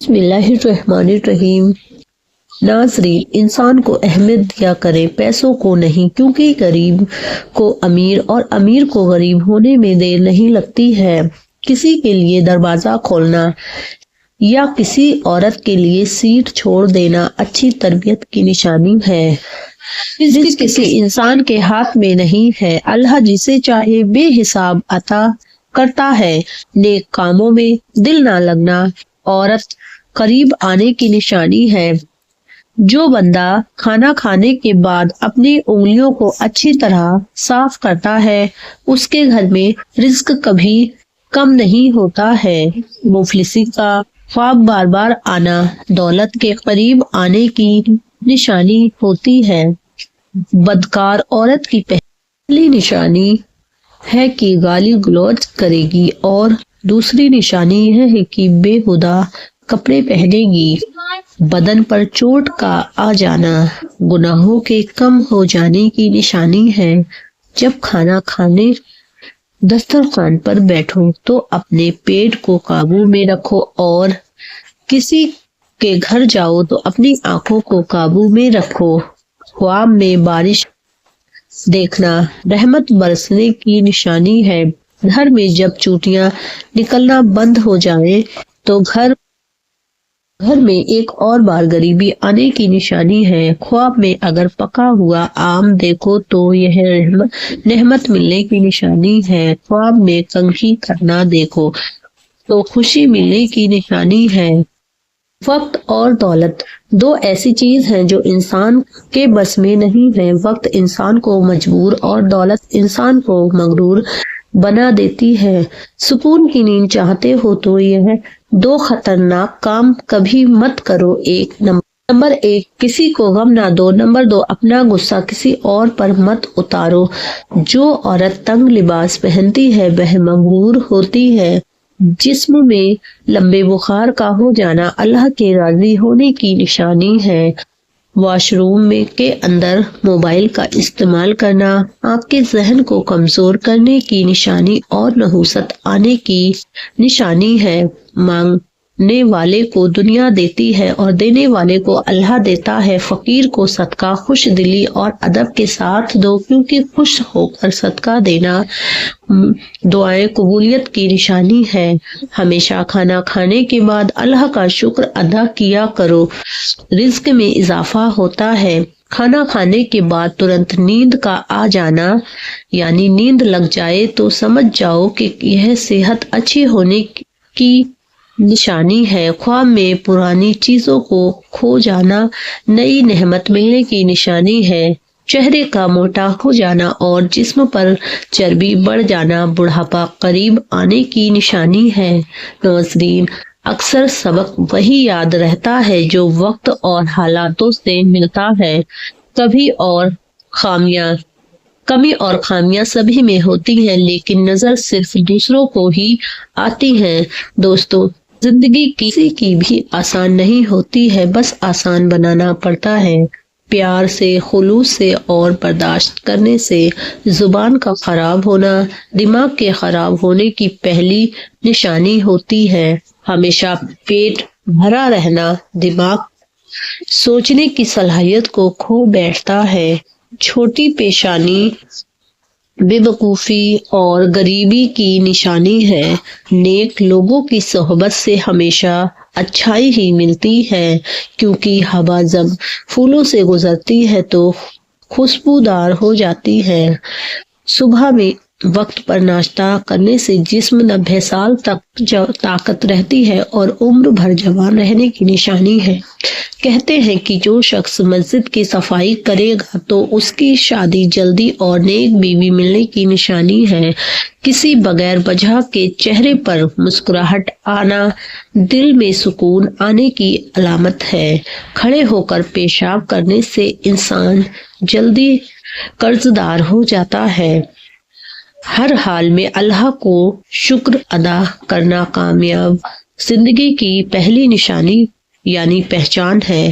بسم اللہ الرحمن الرحیم۔ ناظرین، انسان کو اہمیت دیا کریں، پیسوں کو نہیں، کیونکہ غریب کو امیر اور امیر کو غریب ہونے میں دیر نہیں لگتی ہے۔ کسی کے لیے دروازہ کھولنا یا کسی عورت کے لیے سیٹ چھوڑ دینا اچھی تربیت کی نشانی ہے۔ رزق کسی انسان کے ہاتھ میں نہیں ہے، اللہ جسے چاہے بے حساب عطا کرتا ہے۔ نیک کاموں میں دل نہ لگنا عورت قریب آنے کی نشانی ہے۔ جو بندہ کھانا کھانے کے بعد اپنی انگلیوں کو اچھی طرح صاف کرتا ہے، اس کے گھر میں رزق کبھی کم نہیں ہوتا ہے۔ مفلسی کا خواب بار بار آنا دولت کے قریب آنے کی نشانی ہوتی ہے۔ بدکار عورت کی پہلی نشانی ہے کہ گالی گلوچ کرے گی اور دوسری نشانی یہ ہے کہ بے ہودہ کپڑے پہنے گی۔ بدن پر چوٹ کا آ جانا گناہوں کے کم ہو جانے کی نشانی ہے۔ جب کھانا کھانے دسترخوان پر بیٹھو تو اپنے پیٹ کو قابو میں رکھو اور کسی کے گھر جاؤ تو اپنی آنکھوں کو قابو میں رکھو۔ خواب میں بارش دیکھنا رحمت برسنے کی نشانی ہے۔ گھر میں جب چوٹیاں نکلنا بند ہو جائیں تو گھر میں ایک اور بار غریبی آنے کی نشانی ہے۔ خواب میں اگر پکا ہوا آم دیکھو تو یہ نعمت ملنے کی نشانی ہے۔ خواب میں کنگھی کرنا دیکھو تو خوشی ملنے کی نشانی ہے۔ وقت اور دولت دو ایسی چیز ہیں جو انسان کے بس میں نہیں ہے۔ وقت انسان کو مجبور اور دولت انسان کو مغرور بنا دیتی ہے۔ سکون کی نیند چاہتے ہو تو یہ دو خطرناک کام کبھی مت کرو۔ نمبر 1 کسی کو غم نہ دو۔ نمبر 2 اپنا غصہ کسی اور پر مت اتارو۔ جو عورت تنگ لباس پہنتی ہے وہ مغرور ہوتی ہے۔ جسم میں لمبے بخار کا ہو جانا اللہ کے راضی ہونے کی نشانی ہے۔ واش روم کے اندر موبائل کا استعمال کرنا آپ کے ذہن کو کمزور کرنے کی نشانی اور نحوست آنے کی نشانی ہے۔ مانگنے والے کو دنیا دیتی ہے اور دینے والے کو اللہ دیتا ہے۔ فقیر کو صدقہ خوش دلی اور ادب کے ساتھ دو، کیونکہ خوش ہو کر صدقہ دینا دعائیں قبولیت کی نشانی ہے۔ ہمیشہ کھانا کھانے کے بعد اللہ کا شکر ادا کیا کرو، رزق میں اضافہ ہوتا ہے۔ کھانا کھانے کے بعد ترنت نیند کا آ جانا یعنی نیند لگ جائے تو سمجھ جاؤ کہ یہ صحت اچھی ہونے کی نشانی ہے۔ خواب میں پرانی چیزوں کو کھو جانا نئی نعمت ملنے کی نشانی ہے۔ چہرے کا موٹا ہو جانا اور جسم پر چربی بڑھ جانا بڑھاپا قریب آنے کی نشانی ہے۔ ناظرین، اکثر سبق وہی یاد رہتا ہے جو وقت اور حالاتوں سے ملتا ہے۔ کمی اور خامیاں سبھی میں ہوتی ہیں، لیکن نظر صرف دوسروں کو ہی آتی ہیں۔ دوستو، زندگی کسی کی بھی آسان نہیں ہوتی ہے، بس آسان بنانا پڑتا ہے۔ پیار سے، خلوص سے اور برداشت کرنے سے زبان کا خراب ہونا دماغ کے خراب ہونے کی پہلی نشانی ہوتی ہے۔ ہمیشہ پیٹ بھرا رہنا دماغ سوچنے کی صلاحیت کو کھو بیٹھتا ہے۔ چھوٹی پیشانی بے وقوفی اور غریبی کی نشانی ہے۔ نیک لوگوں کی صحبت سے ہمیشہ اچھائی ہی ملتی ہے، کیونکہ ہوا جب پھولوں سے گزرتی ہے تو خوشبودار ہو جاتی ہے۔ صبح میں وقت پر ناشتہ کرنے سے جسم 90 سال تک طاقت رہتی ہے اور عمر بھر جوان رہنے کی نشانی ہے۔ کہتے ہیں کہ جو شخص مسجد کی صفائی کرے گا تو اس کی شادی جلدی اور نیک بیوی ملنے کی نشانی ہے۔ کسی بغیر وجہ کے چہرے پر مسکراہٹ آنا دل میں سکون آنے کی علامت ہے۔ کھڑے ہو کر پیشاب کرنے سے انسان جلدی قرضدار ہو جاتا ہے۔ ہر حال میں اللہ کو شکر ادا کرنا کامیاب زندگی کی پہلی نشانی یعنی پہچان ہے۔